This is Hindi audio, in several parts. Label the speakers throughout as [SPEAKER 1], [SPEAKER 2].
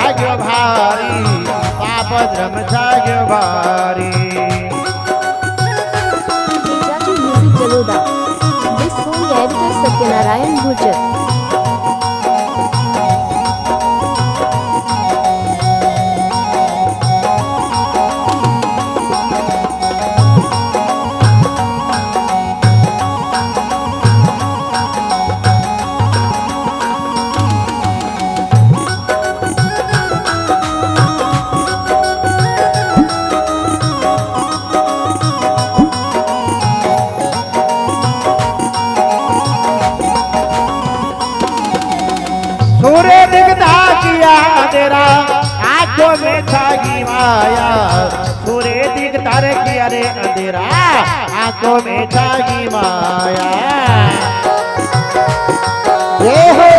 [SPEAKER 1] जाग्यो भारी, पाप धर्म जाग्यो भारी।
[SPEAKER 2] Tejaji music Jaloda. This song editor Satyanarayan Gurjar.
[SPEAKER 1] सूर्य दिखता किया अंधेरा, आंखों में छागी माया। सूर्य दिखता रे किया रे अंधेरा, आंखों में छागी माया। ये हो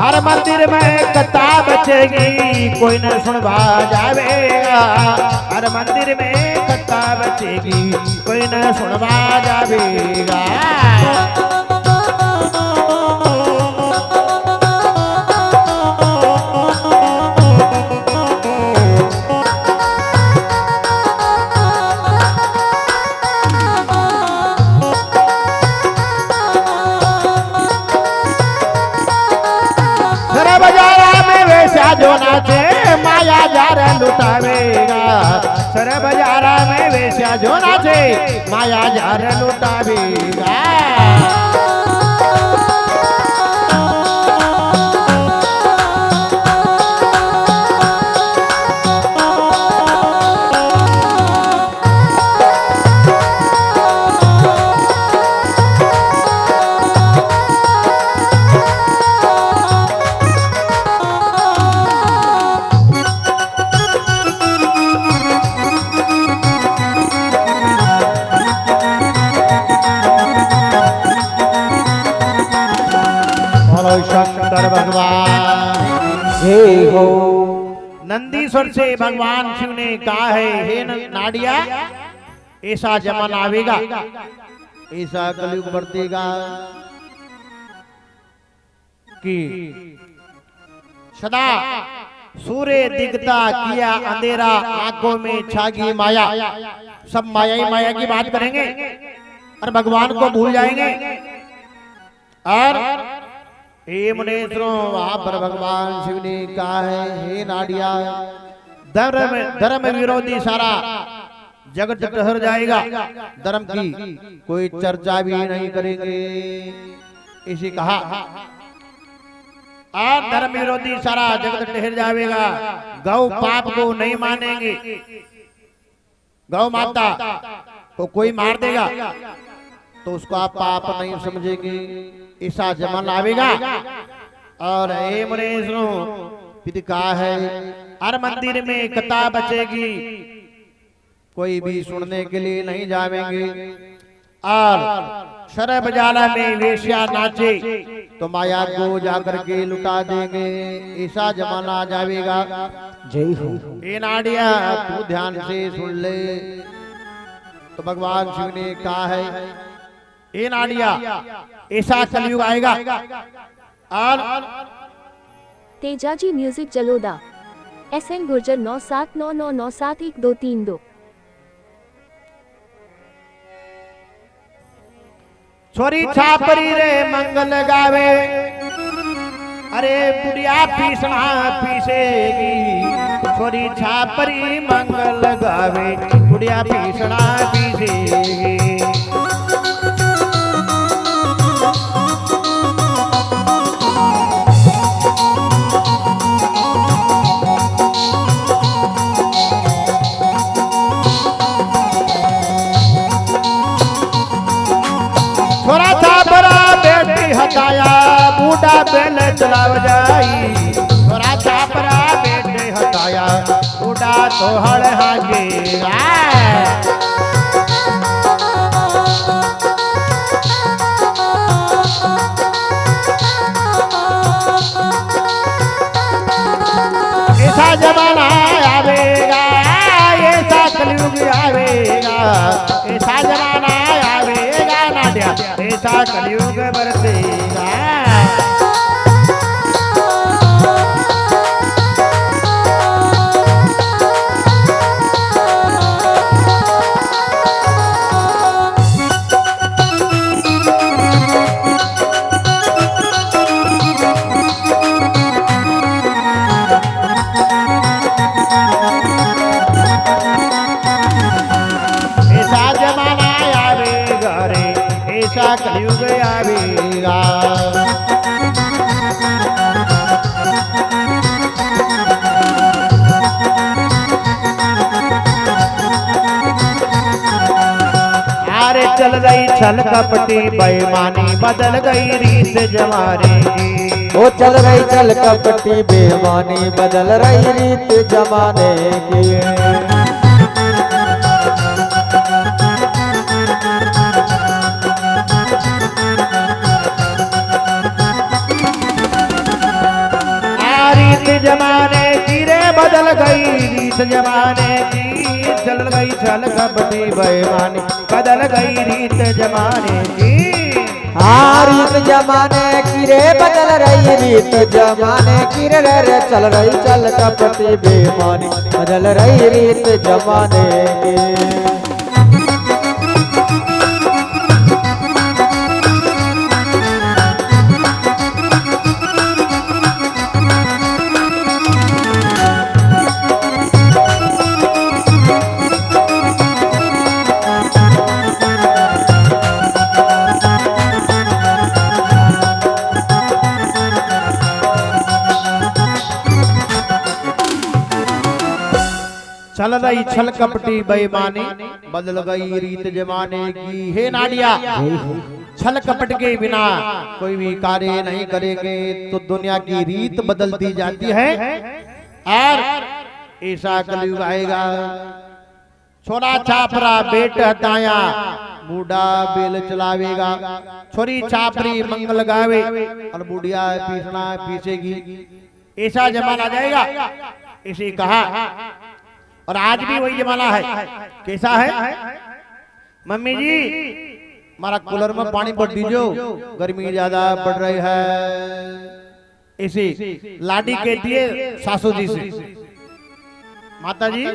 [SPEAKER 1] हर मंदिर में कथा बचेगी, कोई न सुनवा जावेगा। हर मंदिर में कथा बचेगी, कोई न सुनवा जावेगा। जो नाचे माया जार लुटावेगा। सर बाजारा में वेश्या जो नाचे माया जार लुटावेगा। शंकर भगवान हे हो। नंदीश्वर से भगवान शिव ने कहा है, हे नाड़िया, ऐसा जमाना आवेगा, ऐसा कलयुग बरतेगा कि सदा सूर्य दिखता किया अंधेरा, आंखों में छागी माया। सब माया ही माया की बात करेंगे और भगवान को भूल जाएंगे। और हे मुनेश्वरों, वहां पर भगवान शिव ने कहा है, हे नाड़िया, धर्म विरोधी सारा जगत ठहर जाएगा, धर्म की कोई चर्चा भी नहीं करेंगे, इसी कहा। आप धर्म विरोधी सारा जगत ठहर जाएगा, गौ पाप को नहीं मानेंगे, गौ माता को कोई मार देगा तो उसको आप पाप नहीं समझेंगे, ऐसा जमाना आवेगा। और हे मुनेश्वरों, विधि कहा है, हर मंदिर में कथा बचेगी, कोई भी सुनने के लिए नहीं जावेंगे। और शराब जाला में वेश्या नाचे तो माया को जाकर के लुटा देंगे, ऐसा जमाना आ जाएगा।
[SPEAKER 3] जय हो।
[SPEAKER 1] ये नाड़िया तू ध्यान से सुन ले। तो भगवान शिव ने कहा है, ये नाड़िया ऐसा कलयुग आएगा। और
[SPEAKER 2] तेजाजी म्यूजिक जलोदा। SN गुर्जर 9799971232।
[SPEAKER 1] छोरी छापरी रे मंगल गावे, अरे बुढ़िया पीसना पीसेगी। छोरी छापरी मंगल गावे, बुढ़िया पीसना पीसेगी। छोरा छापरा बेटी हटाया, बूढ़ा बेल चलाव जाई। छोरा छापरा बेटी हटाया, बूढ़ा तो हड़ हाकेगा। ऐसा जमाना आवेगा, ऐसा कलयुग आवेगा, ऐसा जमाना आवेगा नाड्या, ऐसा कलयुग बरसेगा। कलयुग आवेगा। अरे चल रही छल कपटी बेईमानी, बदल गई रीत जमाने की।
[SPEAKER 3] वो चल रही छल कपटी बेईमानी, बदल रही रीत जमाने की।
[SPEAKER 1] जमाने की रे बदल गई रीत जमाने की, चल गई छल कपटी बेईमानी, बदल गई रीत जमाने की।
[SPEAKER 3] हाँ रीत जमाने की रे बदल रही रीत जमाने की रे चल रही छल कपटी बेईमानी, बदल रही रीत जमाने की।
[SPEAKER 1] चल रही छल कपटी बेईमानी, बदल गई रीत जमाने की। हे नाडिया, छल कपट के बिना कोई भी कार्य नहीं करेंगे तो दुनिया की रीत बदलती जाती है। और ऐसा कलयुग आएगा, छोरा छापरा बेट हताया, बूढ़ा बेल चलावेगा। छोरी छापरी मंगल गावे और बुढ़िया पीसना पीसेगी। ऐसा जमाना आ जाएगा, इसे कहा। और आज भी वही जमाना है। कैसा है? मम्मी जी हमारा कूलर में पानी भर दीजिए, गर्मी ज्यादा बढ़ रही है। इसी लाडी कहती है सासू जी से, माता जी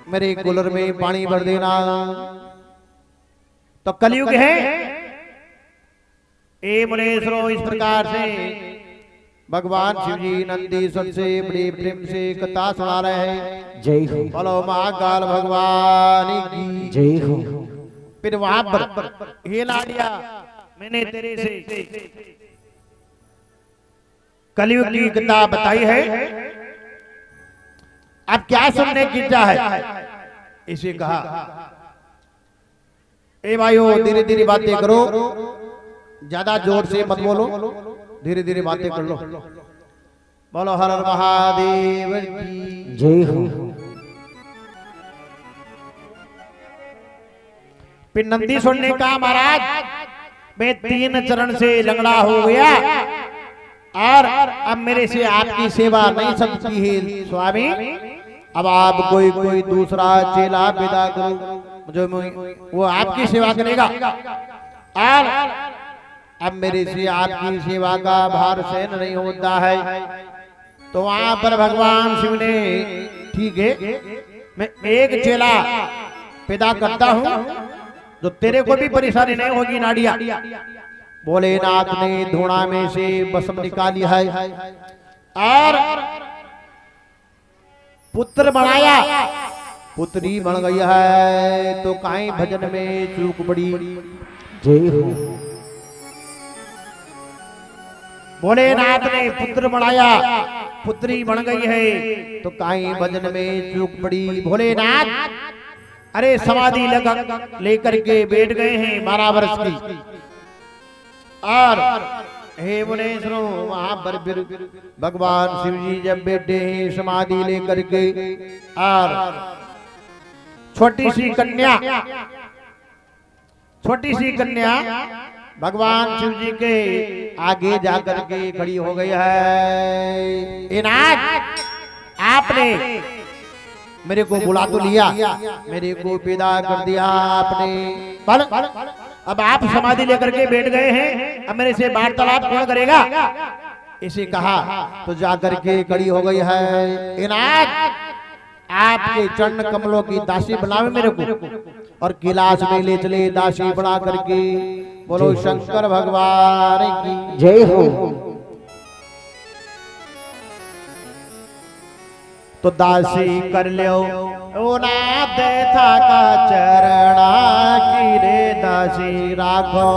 [SPEAKER 1] मेरे कूलर में पानी भर देना। तो कलयुग है। ए मुनेश्वरों, इस प्रकार से भगवान शिव जी नंदीश्वर से बड़े प्रेम से कथा सुना रहे हैं।
[SPEAKER 3] जय हो।
[SPEAKER 1] बोलो महाकाल भगवान की
[SPEAKER 3] जय हो।
[SPEAKER 1] फिर वहां पर हे लाडिया, मैंने तेरे से कलयुग की कथा बताई है, अब क्या सुनने की इच्छा है? इसे कहा, ए भाइयों धीरे धीरे बातें करो, ज्यादा जोर से मत बोलो, धीरे धीरे बातें कर लो। बोलो हर हर महादेव की
[SPEAKER 3] जय हो।
[SPEAKER 1] फिर नंदीश्वर ने कहा, महाराज मैं 3 चरण से लंगड़ा हो गया और अब मेरे से आपकी सेवा नहीं सकती है स्वामी। अब आप कोई दूसरा चेला पैदा करो जो वो आपकी सेवा करेगा। और अब मेरे से आपकी सेवा का भार सहन नहीं होता है। तो वहां पर भगवान शिव ने, ठीक है मैं एक चेला पैदा करता हूं जो तेरे को भी परेशानी नहीं होगी नाडिया। भोलेनाथ ने धुआं में से भस्म निकाली है और पुत्र बनाया, पुत्री बन गई है। तो काई भजन में चूक पड़ी।
[SPEAKER 3] जय हो।
[SPEAKER 1] भोलेनाथ ने पुत्र बनाया, पुत्री बन गई है, तो काई भजन में चूक पड़ी। भोलेनाथ अरे समाधि लगा लेकर के बैठ गए हैं 12 वर्ष की। और हे मुनेश्वरों, वहां पर फिर भगवान शिव जी जब बैठे हैं समाधि लेकर के, और छोटी सी कन्या भगवान शिव जी के आगे जाकर के खड़ी हो गई है। इनाज, आपने मेरे को बुला तो लिया, मेरे को पैदा कर दिया आपने, पर अब आप समाधि लेकर के बैठ गए हैं, अब मेरे से वार्तालाप कौन करेगा? इसे कहा तो जाकर के खड़ी हो गई है। इनाज, आपके चरण कमलों की दासी बनावे मेरे को, और गिलास में ले चले दासी बना करके। बोलो शंकर भगवान की
[SPEAKER 3] जय हो।
[SPEAKER 1] तो दासी कर लो ओ नाथ था का चरणा की रे दासी राखो।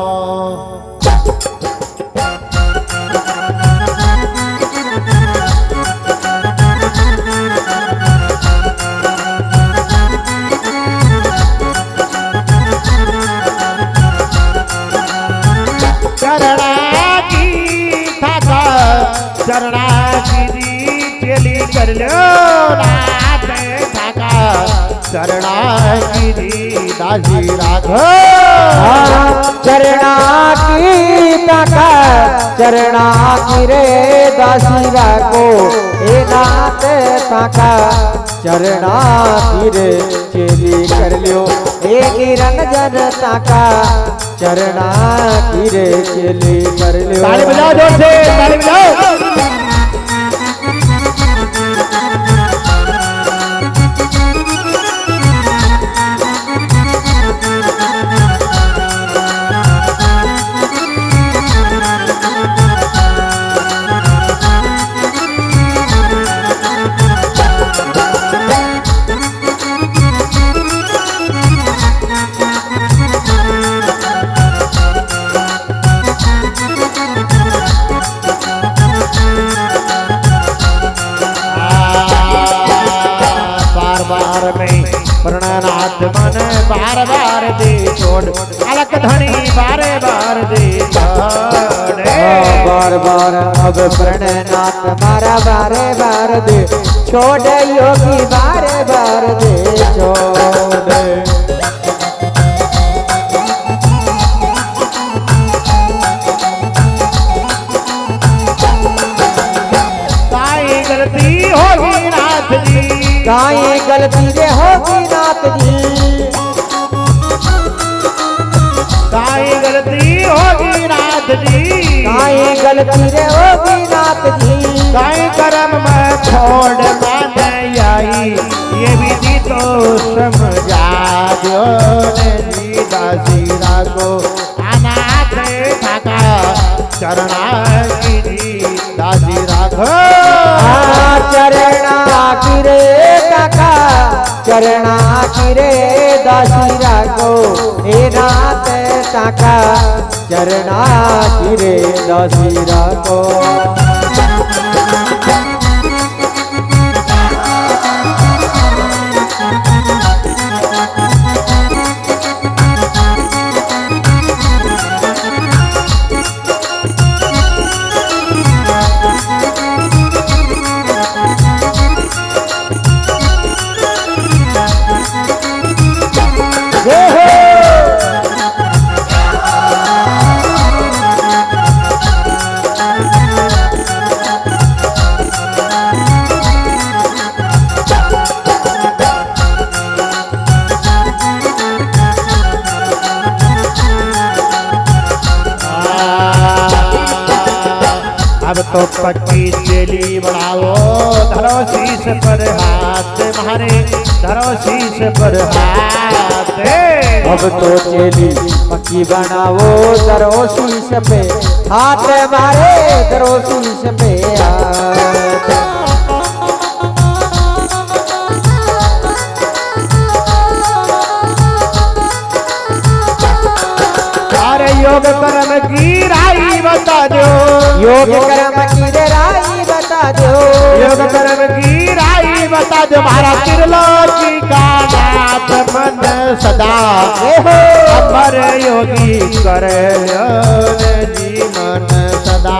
[SPEAKER 1] चरणा की चली कर लो नाथ थाका, चरणा की दासी राखो।
[SPEAKER 3] चरणा की थाका, चरणा की रे दासी राखो। हे नाथ थाका, चरणा की रे चली कर लो। एक रंग जन थाका, चरणा की रे चली कर लो।
[SPEAKER 1] ताली बजाओ जोर से, ताली बजाओ। प्रणनाथ मन बार बार दे छोड़, अलग धनी बारे बार दे छोड़।
[SPEAKER 3] बार बार अब प्रणनाथ मारा बारे बार दे छोड़, योगी बारे बार दे छोड़।
[SPEAKER 1] काई गलती होगी नाथ जी,
[SPEAKER 3] काई गलती रे होगी नाथ जी।
[SPEAKER 1] काई गलती होगी नाथ जी,
[SPEAKER 3] काई गलती रे होगी नाथ जी।
[SPEAKER 1] काई कर्म में छोड़ मान आई, ये विधि तो समझा दो जी दासी राखो। अनाथ थाका, चरणा की दासी राखो।
[SPEAKER 3] चरणा की रे काका, चरणा की रे दासी राखो। हे नाथ काका, चरणा की रे दासी राखो।
[SPEAKER 1] अब तो पक्की चेली बढ़ाओ, धरो शीश पर हाथ मारे, धरो शीश पर हाथ।
[SPEAKER 3] अब तो चेली पक्की बनाओ, धरो शीश पे हाथ मारे, धरो शीश पे हाथ।
[SPEAKER 1] अरे योग कर्म की राई बता दो,
[SPEAKER 3] योग कर्म की राई बता दो।
[SPEAKER 1] योग कर्म की राई बता दो। हमारा त्रिलोकी का नाथ मन सदा, अमर योगी करे जी मन सदा। सदा।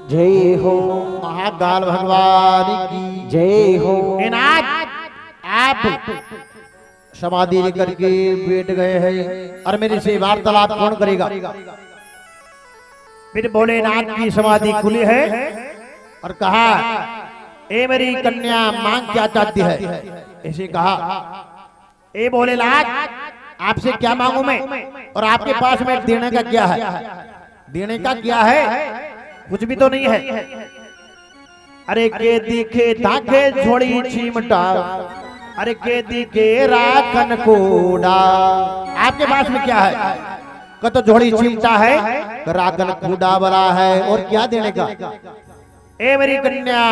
[SPEAKER 3] जय हो
[SPEAKER 1] महाकाल भगवान की
[SPEAKER 3] जय हो।
[SPEAKER 1] आज आप समाधि लेकर के बैठ गए हैं और मेरे से वार्तालाप कौन करेगा? फिर भोलेनाथ की समाधि खुली है और कहा, ए मेरी कन्या मांग क्या चाहती है? ऐसे कहा, ए भोलेनाथ आपसे क्या मांगू मैं, और आपके पास में देने का क्या है? देने का क्या है? कुछ भी तो नहीं है। अरे के दिखे ताके झोड़ी चिमटा, अरे के दिखे राखन कोड़ा। आपके पास में क्या है? का तो झोड़ी चिमटा है, राखन कूड़ा बड़ा है, और क्या देने का? ए मेरी कन्या,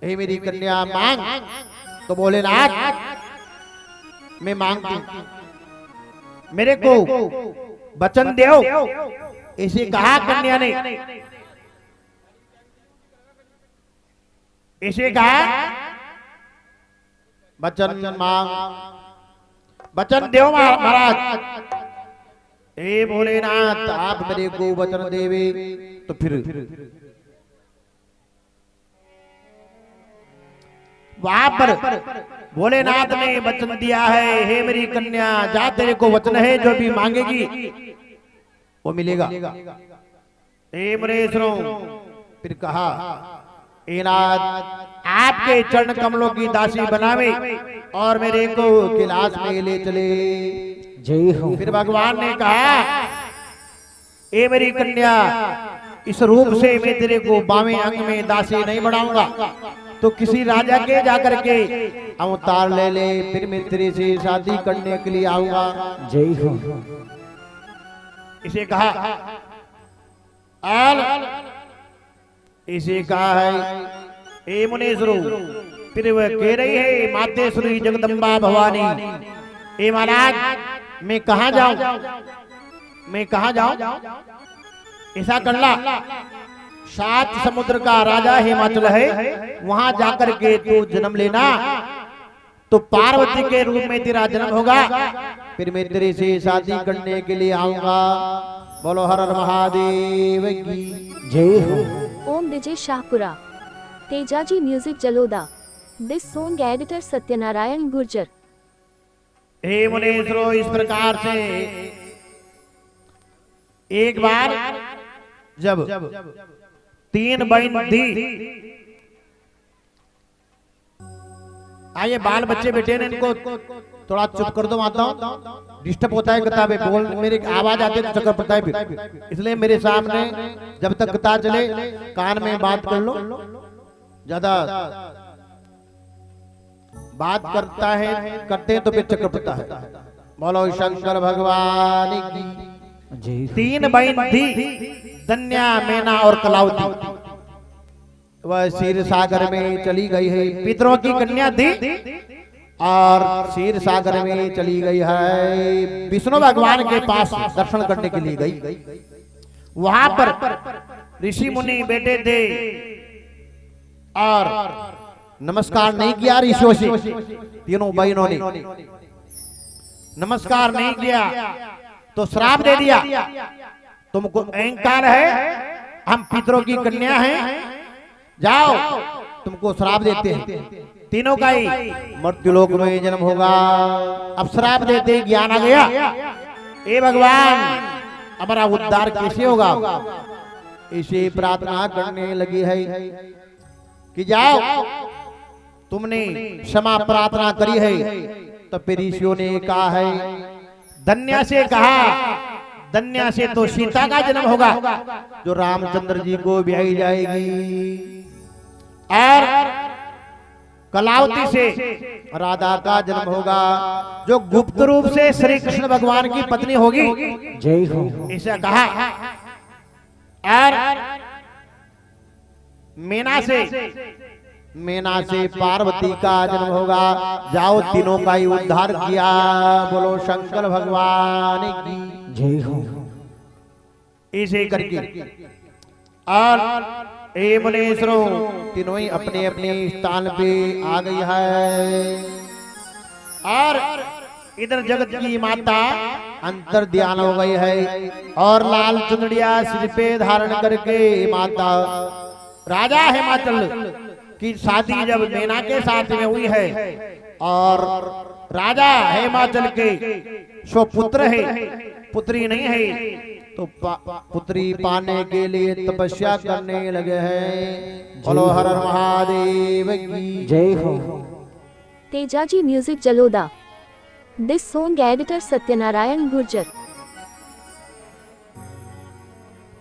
[SPEAKER 1] ए मेरी कन्या मांग। तो भोलेनाथ मैं मांगती, मेरे को वचन दो। इसे कहा कन्या ने, इसे कहा वचन मांग, वचन दो महाराज। ए भोलेनाथ आप मेरे को वचन देवे तो फिर वहां पर भोलेनाथ ने वचन दिया है, हे मेरी कन्या जा, तेरे को वचन है जो भी मांगेगी वो मिलेगा। ए मरेश्वरों फिर कहा, ए नाथ आपके चरण कमलों की दासी बनावे और मेरे को कैलाश में ले चले।
[SPEAKER 3] जय हो।
[SPEAKER 1] फिर भगवान ने कहा, ए मेरी कन्या इस रूप से मैं तेरे को बावें अंग में दासी नहीं बनाऊंगा, तो किसी राजा के जाकर के अवतार ले ले, फिर मैं तेरे से शादी करने के लिए आऊंगा।
[SPEAKER 3] जय हो।
[SPEAKER 1] इसे कहा आल, इसे कहा है, ए मुनीश्वरों फिर वह कह रही है, मातेश्वरी जगदम्बा भवानी, ए महाराज मैं कहाँ जाऊं, मैं कहाँ जाऊं? ऐसा कर ला, 7 समुद्र का राजा हिमाचल है, वहां जाकर के तू जन्म लेना, तो पार्वती के रूप में तेरा जन्म होगा, फिर मैं तेरे से शादी करने के लिए आऊंगा। बोलो हर हर महादेव की
[SPEAKER 3] जय हो।
[SPEAKER 2] Om Vijay Shahpura, Tejaji music Jaloda. This song editor Satyanarayan Gurjar.
[SPEAKER 1] हे मुनीश्वरों इस प्रकार से एक बार जब 3 बहन थी, आइए बाल बच्चे बैठे ने, इनको थोड़ा चुप कर दो, माता डिस्टर्ब होता है कथा में, बोल मेरी आवाज आती है तो चक्कर पड़ता है फिर, इसलिए मेरे सामने जब तक कथा चले कान में बात कर लो, ज्यादा बात करता है करते हैं तो फिर चक्कर पड़ता है। बोलो शंकर भगवान की। 3 बहन थी, धन्या, मैना और कलावती, वह क्षीर सागर में चली गई है। पितरों की कन्या थी और क्षीर सागर में चली गई है, विष्णु भगवान के पास दर्शन करने के लिए गई। वहां पर ऋषि मुनि बैठे थे और नमस्कार नहीं किया ऋषियों से, तीनों बहनों ने नमस्कार नहीं किया तो श्राप दे दिया, तुमको अहंकार है, हम पितरों की कन्या हैं, जाओ तुमको श्राप देते हैं, तीनों का ही मृत्युलोक में जन्म होगा। अब श्राप देते ज्ञान आ गया, ए भगवान हमारा उद्धार कैसे होगा? इसे प्रार्थना करने लगी है कि जाओ तुमने क्षमा प्रार्थना करी है, तो फिर ऋषियों ने कहा है, धन्या से कहा धन्या से तो सीता का जन्म होगा जो रामचंद्र जी को ब्याही जाएगी, और कलावती से राधा का जन्म होगा जो गुप्त रूप से श्री कृष्ण भगवान की पत्नी होगी।
[SPEAKER 3] जय हो।
[SPEAKER 1] ऐसा कहा। और मीना से पार्वती का जन्म होगा, जाओ तीनों का ही उद्धार किया, बोलो शंकर भगवान की
[SPEAKER 3] जय हो।
[SPEAKER 1] ऐसे करके और ए मुनीश्वरों तीनों ही अपने अपने स्थान पे आ गई है। और इधर जगत की माता अंतर ध्यान हो गई है, और लाल चुनरिया सिर पे धारण करके माता राजा हिमाचल की शादी जब मीना के साथ में हुई है, और राजा हिमाचल के सो पुत्र है, पुत्री नहीं है, तो पुत्री पाने के लिए तपस्या करने लगे हैं। बोलो हर हर महादेव की
[SPEAKER 3] जय हो।
[SPEAKER 2] Tejaji music Jaloda. This song editor Satyanarayan Gurjar.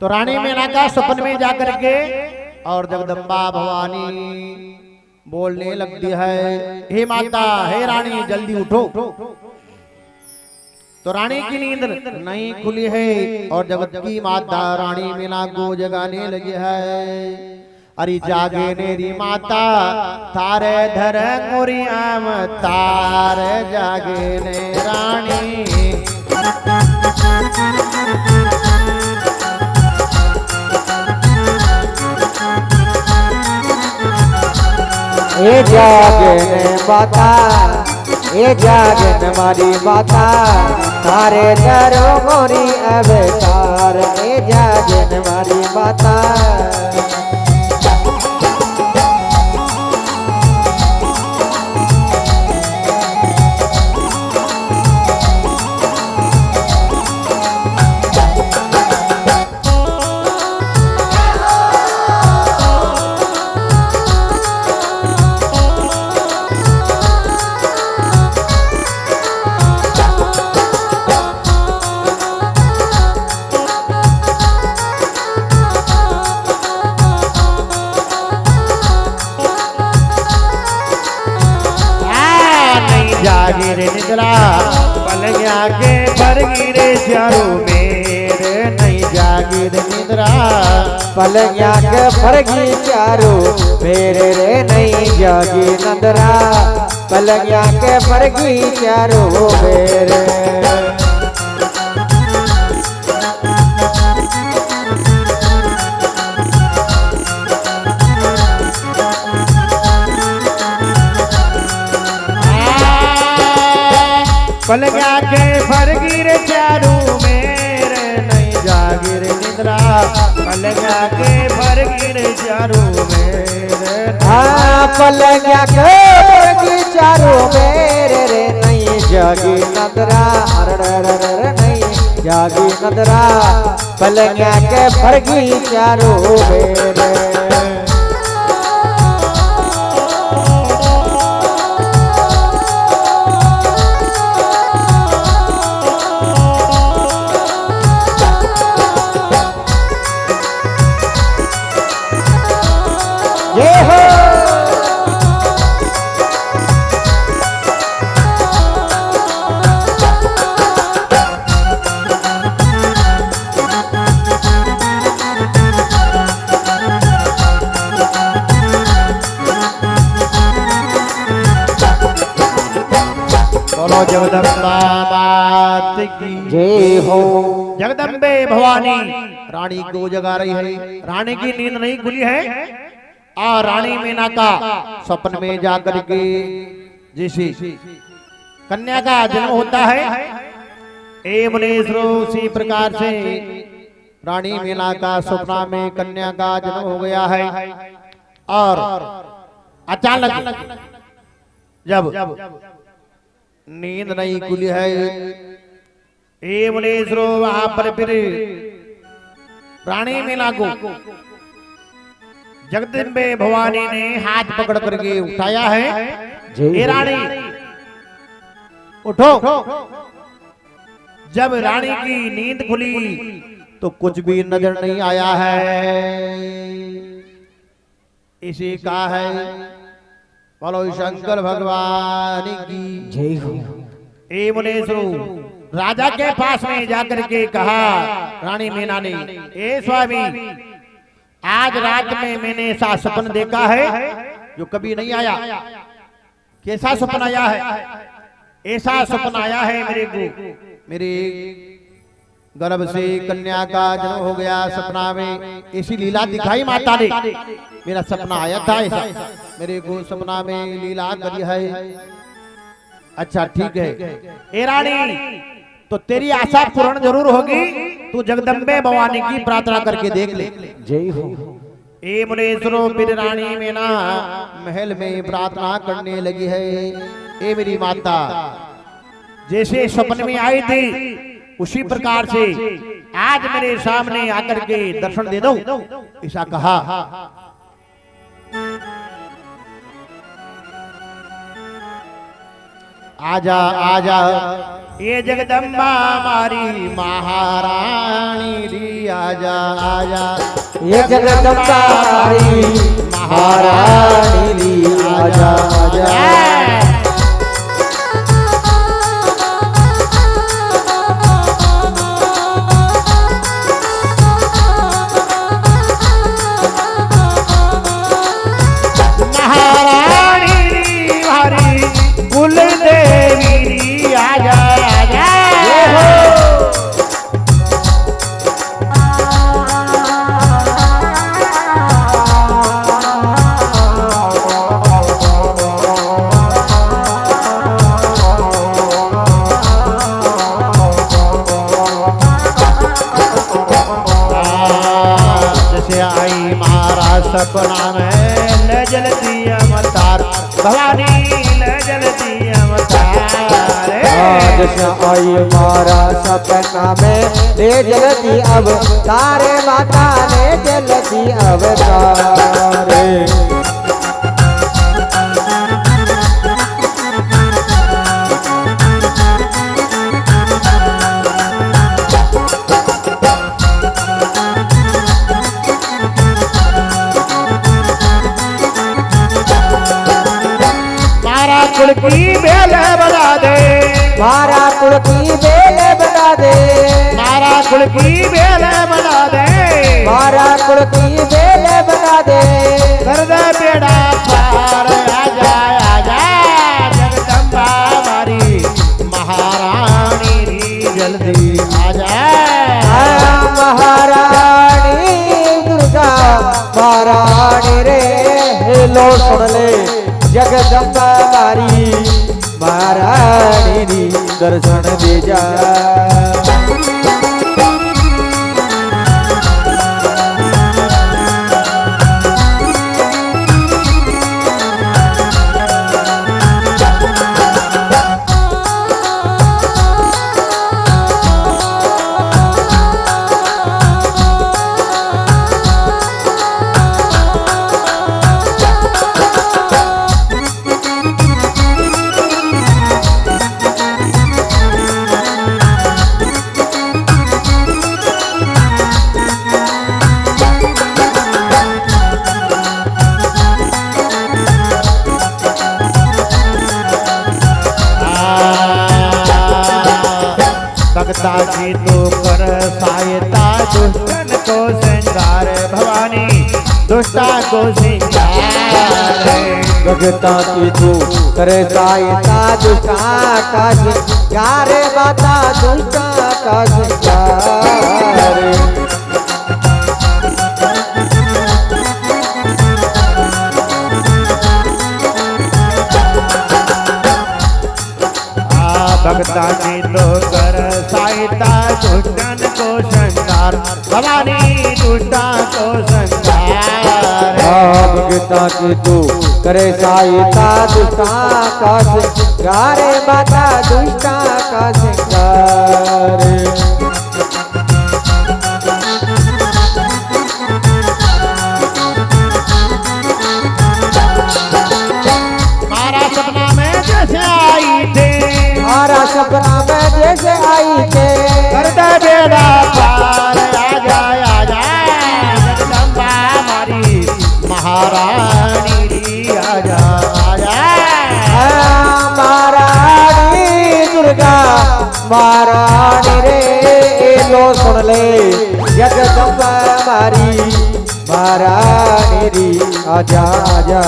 [SPEAKER 1] तो रानी मीना का सपन में जाकर के और जगदम्बा भवानी बोलने लगती है, हे माता, हे रानी, जल्दी उठो। तो रानी की नींद नहीं खुली है, और जगत की माता रानी मीना को जगाने लगी है। अरे जागे नेरी माता तारे धर मोरियाम तार, जागे ने रानी।
[SPEAKER 3] ए जागने माता, ए जागन मारी माता, तारे दरो मोरी अवतार, ए जागन मारी माता।
[SPEAKER 1] जागिर निद्रा पलंगिया के भर गिरे चारों मेरे, नहीं जागिर निद्रा
[SPEAKER 3] पलंगिया के भरगी चारो मेरे रे, नहीं जागी नंदरा, पलंगिया के भरगी चारो मेरे।
[SPEAKER 1] पलंगिया के भर गिरे चारों मेरे, नहीं जागिर निद्रा, पलंगिया के भर गिरे चारों मेरे।
[SPEAKER 3] हाँ, पलंगिया के भरगी चारो मेरे रे, नहीं जागी नंदरा, नहीं जागी नंदरा, पलंगिया के भरगी चारो मेरे।
[SPEAKER 1] जगदम्बा मात की
[SPEAKER 3] जय हो।
[SPEAKER 1] जगदम्बे भवानी रानी को जगा रही है, रानी की नींद नहीं खुली है, और रानी मीना का सपन में जाकर के जिसी कन्या का जन्म होता है। ए मुनीश्वरों, उसी प्रकार से रानी मीना का सपना में कन्या का जन्म हो गया है, और अचानक जब नींद नहीं खुली है, ए मुनीश्वरों, वहां पर फिर रानी मीना को जगदम्बे भवानी ने हाथ पकड़ करके उठाया है। ए रानी उठो, जब रानी की नींद खुली तो कुछ भी नजर नहीं आया है। इसी का है बोलो शंकर भगवान की
[SPEAKER 3] जय हो।
[SPEAKER 1] ए मुनेश्वरो, राजा के पास में जाकर के कहा रानी मीना ने, ए स्वामी, आज रात में मैंने ऐसा सपन देखा है जो कभी नहीं आया। कैसा सपना आया है? ऐसा सपना आया है मेरे को, मेरे गर्भ से कन्या का जन्म हो गया सपना में। ऐसी लीला दिखाई माता ने, मेरा सपना आया था ऐसा, मेरे को सपना में लीला करी है। अच्छा ठीक है ए रानी, तो तेरी आशा पूर्ण जरूर होगी। तू जगदम्बे भवानी की प्रार्थना करके देख ले।
[SPEAKER 3] जय हो।
[SPEAKER 1] ए मुनेश्वरो, फिर रानी मीना महल में प्रार्थना करने लगी है। ए मेरी माता, जैसे सपन में आई थी उसी प्रकार से आज मेरे सामने आकर के दर्शन दे दो, ऐसा कहा। आजा आजा ये जगदम्बा हमारी महारानी री, आजा आजा
[SPEAKER 3] ये जगदम्बा हमारी महारानी री, आजा आजा।
[SPEAKER 1] देवी आजा आजा। जैसे आई महाराज सपना में ले जलती अवतार भवानी, ले जलती
[SPEAKER 3] जैसे आई मारा सपना में ले जलती अब तारे माता ले जलती अब तारे।
[SPEAKER 1] कुल की बेल बना दे,
[SPEAKER 3] मारा कुल की बेल बना दे,
[SPEAKER 1] मारा कुल की बेल बना दे,
[SPEAKER 3] मारा कुल की बेल बना दे।
[SPEAKER 1] कर दे बेड़ा पार, आजा आजा जगदम्बा हमारी महारानी री, जल्दी आजा।
[SPEAKER 3] महारानी दुर्गा महारानी रे, लो सुन ले जगदम्बा हमारी महारानी री, दर्शन दे जा।
[SPEAKER 1] भक्ता की तो कर सहायता, दुष्टन को श्रृंगार भवानी, दुष्टा को श्रृंगार।
[SPEAKER 3] भक्ता की तू करे सहायता, दुष्टा का श्रृंगार, माता दुष्टा का श्रृंगार।
[SPEAKER 1] भक्ता की तो कर सहायता, दुष्टन को श्रृंगार भवानी, दुष्टा को श्रृंगार।
[SPEAKER 3] भक्ता की तू करे सहायता, दुष्टा का श्रृंगार, माता दुष्टा का श्रृंगार।
[SPEAKER 1] मारा सपना में जैसे आई थे,
[SPEAKER 3] मारा सपना में जैसे आई थे,
[SPEAKER 1] बेड़ा पार आजा आजा जगदम्बा हमारी महारानी आजा आजा
[SPEAKER 3] महारानी दुर्गा महारानी रे लो सुन ले जगदम्बा हमारी महारानी री आजा आजा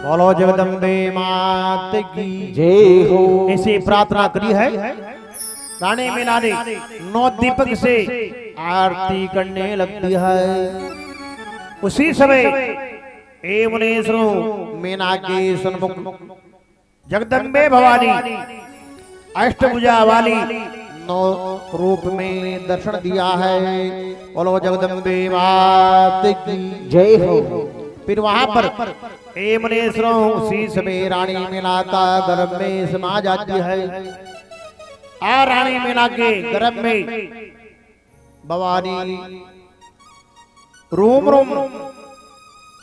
[SPEAKER 1] बोलो जगदम्बे मात की
[SPEAKER 3] जय हो।
[SPEAKER 1] ऐसी प्रार्थना करी है। रानी मीना ने 9 दीपक से आरती करने लगती है। उसी समय हे मुनीश्वरों मीना के सन्मुख जगदम्बे भवानी अष्टभुजा वाली 9 रूप में दर्शन दिया है। बोलो जगदम्बे मात की
[SPEAKER 3] जय हो।
[SPEAKER 1] फिर वहां पर हे मुनीश्वरों उसी समय रानी मीना का गर्भ में समा जाती है। और रानी मीना के गर्भ में भवानी रूम रूम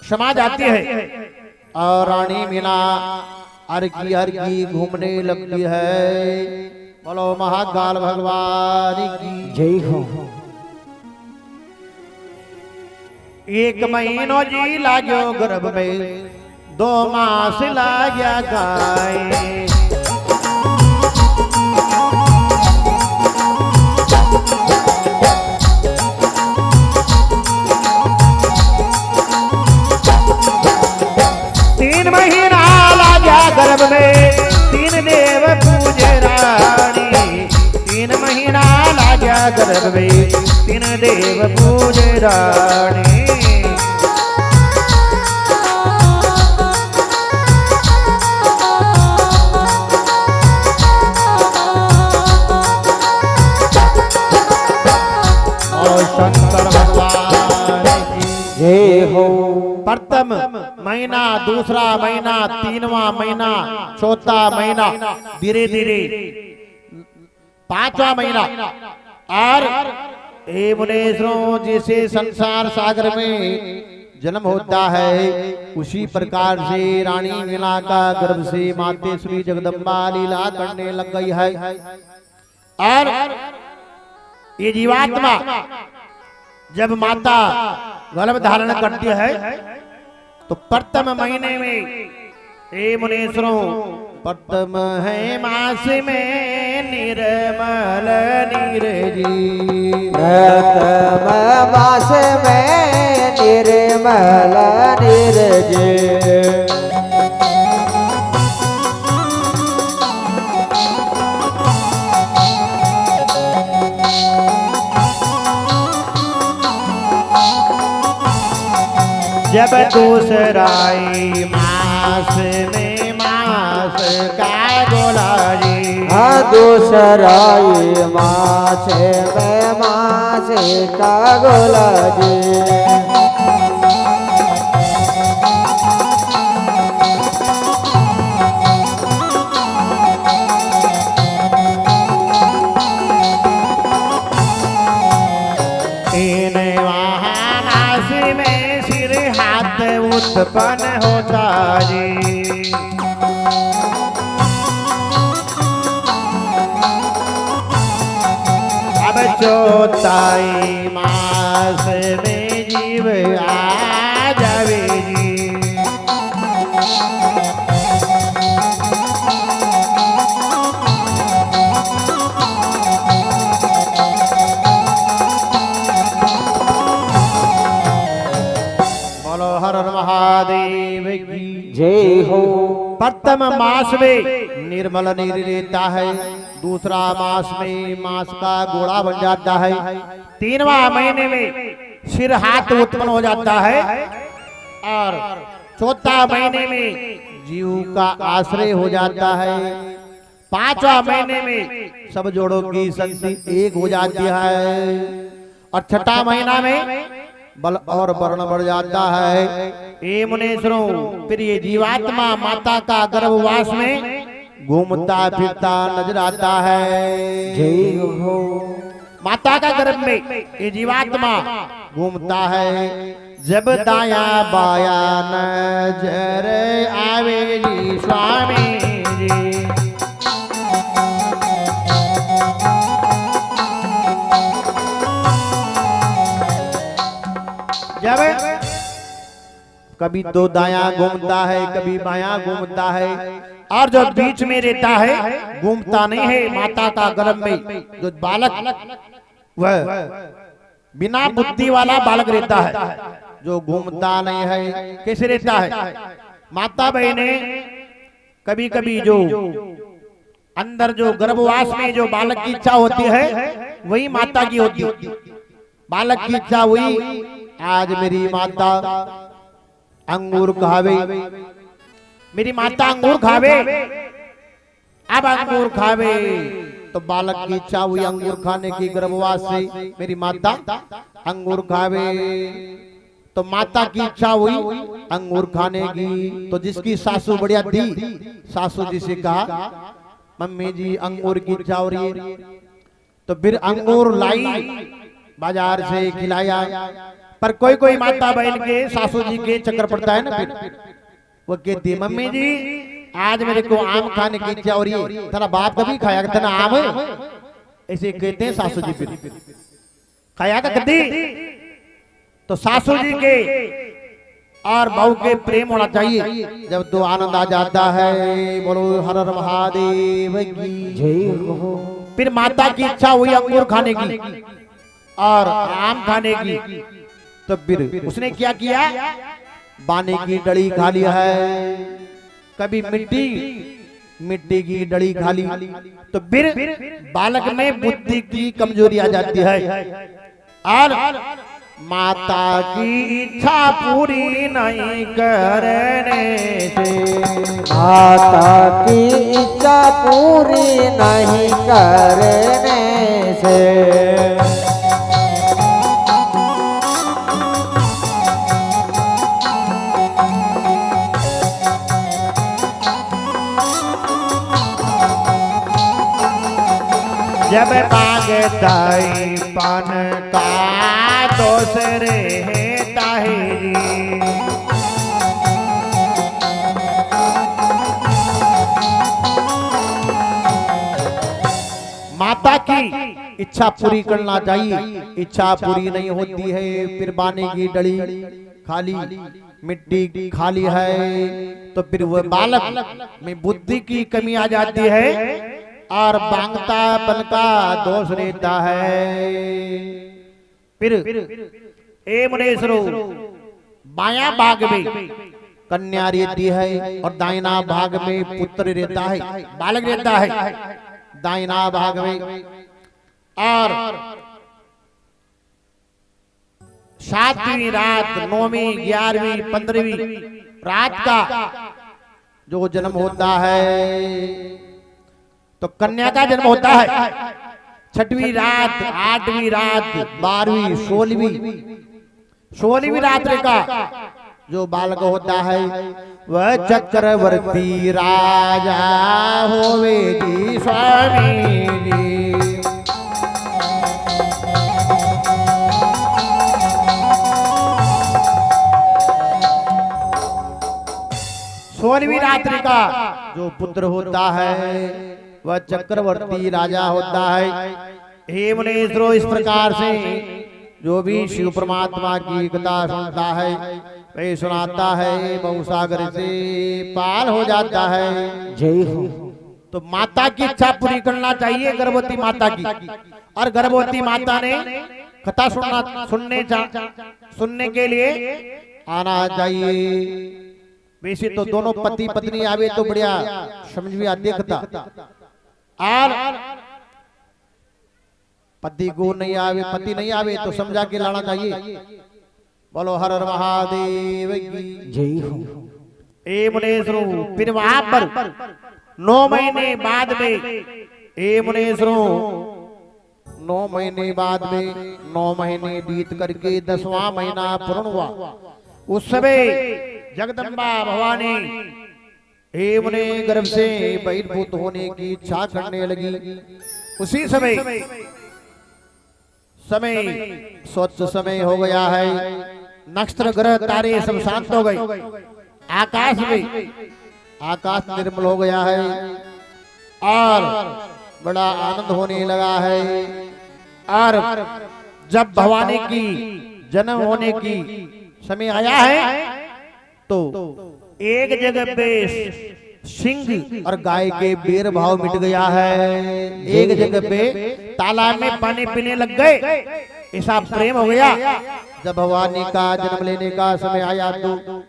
[SPEAKER 1] समा जाती है और रानी मीना अर्घी घूमने लगती है। बोलो महाकाल भगवान की
[SPEAKER 3] जय हो।
[SPEAKER 1] 1 महीनो जी लाग्यो गर्भ में 2 मास लाग्या गाय। 3 महीना लाग्या गर्भ में 3 देव पूजे रानी। 3 महीना लाग्या गर्भ में 3 देव पूजे रानी। शंकर भगवान की
[SPEAKER 3] जय हो।
[SPEAKER 1] प्रथम महीना, दूसरा महीना, 3वां महीना, चौथा महीना, धीरे धीरे 5वां महीना। और हे मुनीश्वरों जैसे संसार सागर में जन्म होता है उसी प्रकार से रानी मीना का गर्भ से मातेश्वरी जगदम्बा लीला करने लग गई है। और ये जीवात्मा जब माता गर्भ धारण करती है तो प्रथम महीने में हे मुनीश्वरों प्रथम है मास में निर्मल निर्जी।
[SPEAKER 3] प्रथम मास में निर्मल निर्जी।
[SPEAKER 1] जब दूसराई मास में मास का गोला जी।
[SPEAKER 3] दूसराई मास में मास का गोला जी।
[SPEAKER 1] उत्पन्न होता जी। अब चौथाई मास में जीव आ जावे जी। हर हर महादेव की
[SPEAKER 3] जय हो।
[SPEAKER 1] प्रथम मास में निर्मल नीर लेता है। दूसरा मास में मास का घोड़ा बन जाता है। 3वां महीने में सिर हाथ उत्पन्न हो जाता है और चौथा महीने में जीव का आश्रय हो जाता है। पांचवा महीने में सब जोड़ों की शक्ति एक हो जाती है और छठा महीना में बल और वर्ण बढ़ जाता है। ए मुनीश्वरों, फिर ये जीवात्मा माता का गर्भवास में घूमता फिरता नजर आता है।
[SPEAKER 3] जय हो।
[SPEAKER 1] माता का गर्भ में ये जीवात्मा घूमता है। जब दाया बाया नजर आवे जी स्वामी जी, जब कभी तो दाया घूमता है, कभी बाया घूमता है और जो बीच में रहता है घूमता नहीं है। माता का गर्भ में जो बालक वह बिना बुद्धि वाला बालक रहता है, जो घूमता नहीं है। कैसे रहता है? माता बहने कभी कभी जो अंदर जो गर्भवास में जो बालक की इच्छा होती है वही माता की होती है। बालक की इच्छा हुई, आज मेरी माता अंगूर खावे, मेरी माता अंगूर खावे, अब अंगूर खावे तो बालक की इच्छा हुई अंगूर खाने की गर्भवास से, मेरी माता अंगूर खावे। तो माता की इच्छा हुई अंगूर खाने की, तो जिसकी सासू बढ़िया थी, सासू जी से कहा मम्मी जी अंगूर की इच्छा हो रही है, तो फिर अंगूर लाई बाजार से खिलाया। पर कोई कोई माता बहन के सासू जी के चक्कर पड़ता है ना, फिर वो कहती है मम्मी जी आज मेरे को आम खाने की इच्छा हो रही है, तेरा बाप कभी खाया था ना आम, ऐसे कहते हैं सासू जी। फिर खाया का कभी तो सासू जी के और बहू के प्रेम होना चाहिए। जब तो आनंद आ जाता है, बोलो हर हर महादेव की
[SPEAKER 3] जय हो।
[SPEAKER 1] फिर माता की इच्छा हुई अंगूर खाने की और आम खाने की, तो फिर उसने क्या किया, बाने की डली खा लिया है, कभी मिट्टी की डली खा ली। तो फिर बालक में बुद्धि की कमजोरी आ जाती है और माता की इच्छा पूरी नहीं करने से,
[SPEAKER 3] माता की इच्छा पूरी नहीं करने से,
[SPEAKER 1] जब मांगताई पन का दोष रहता है। माता की इच्छा पूरी करना चाहिए, इच्छा पूरी नहीं होती है, फिर बाने की डली खाली मिट्टी खाली है, तो फिर वह बालक में बुद्धि की कमी आ जाती है और बांगता पन का दोष रहता है। फिर ए मुनीश्वरों, बाया भाग में कन्या रहती है और दाहिना भाग में पुत्र रहता है, बालक रहता है दाहिना भाग में। और 7वीं रात, 9वीं, 11वीं, 15वीं रात का जो जन्म होता है तो कन्या का जन्म होता है। 6वीं रात, 8वीं रात, 12वीं, 16वीं रात्रि का जो बालक होता है वह चक्रवर्ती राजा होवेगी स्वामी जी। 16वीं रात्रि का जो पुत्र होता है वह चक्रवर्ती राजा होता है। हे मुनीश्वरों, इस प्रकार से जो भी शिव परमात्मा की कथा सुनता है वही सुनाता है, बहुसागर से पार हो जाता है।
[SPEAKER 3] जय हो।
[SPEAKER 1] तो माता की इच्छा पूरी करना चाहिए, गर्भवती माता की। और गर्भवती माता ने कथा सुनने के लिए आना चाहिए। वैसे तो दोनों पति पत्नी आवे तो बढ़िया समझ में आती कथा। और पति नहीं आवे तो समझा के लाना चाहिए। बोलो हर हर महादेव की
[SPEAKER 3] जय हो।
[SPEAKER 1] ए मुनेश्वरों, फिर वहां पर 9 महीने बाद में, ए मुनेश्वरों 9 महीने बाद में, 9 महीने बीत करके 10वां महीना पूर्ण हुआ। उस समय जगदम्बा भवानी हे मुने गर्भ से बहिर्भूत होने की इच्छा करने लगी। उसी समय स्वच्छ समय हो गया है। नक्षत्र ग्रह तारे सब शांत हो गए। आकाश निर्मल हो गया है और बड़ा आनंद होने लगा है। और जब भवानी की जन्म होने की समय आया है तो एक जगह पे सिंह और गाय के बेर भाव मिट गया है। एक जगह पे तालाब में पानी पीने लग गए, ऐसा प्रेम हो गया। जब भवानी का जन्म लेने का समय आया तो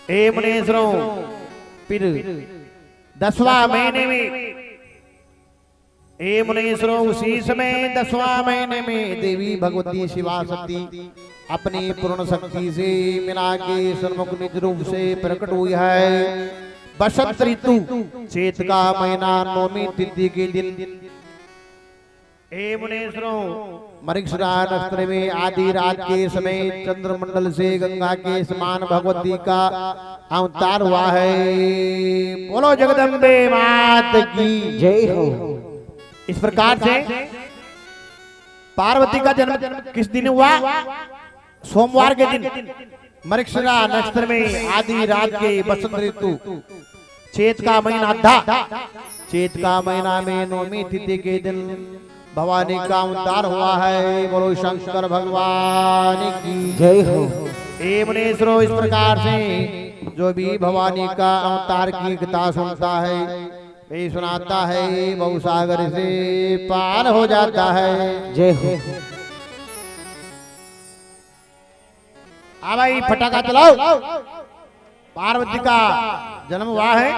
[SPEAKER 1] हे मुनेश्वरों, फिर 10वां महीने में, हे मुनेश्वरों उसी समय 10वां महीने में देवी भगवती शिवा शक्ति अपनी पूर्ण शक्ति से मीना के सन्मुख निज रूप से प्रकट हुई है। बसंत ऋतु चैत का महीना 9वीं तिथि के दिन, हे मुनेश्वरों मरीक्षरा नक्षत्र में आधी रात के समय चंद्रमंडल से गंगा के समान भगवती का अवतार हुआ है। बोलो जगदम्बे मात की
[SPEAKER 3] जय हो।
[SPEAKER 1] इस प्रकार से पार्वती का जन्म किस दिन हुआ? सोमवार के दिन मरीक्षरा नक्षत्र में आधी रात के बसंत ऋतु चैत का महीना था। चैत का महीना में 9वीं तिथि के दिन भवानी का अवतार हुआ है। बोलो शंकर भगवान की
[SPEAKER 3] जय हो।
[SPEAKER 1] हे मुनेश्वरों, इस प्रकार से जो भी भवानी का अवतार की कथा सुनता है, वे सुनाता है, बहुसागर से पार हो जाता है।
[SPEAKER 3] जय हो।
[SPEAKER 1] भाई फटाका चलाओ, पार्वती का जन्म हुआ है।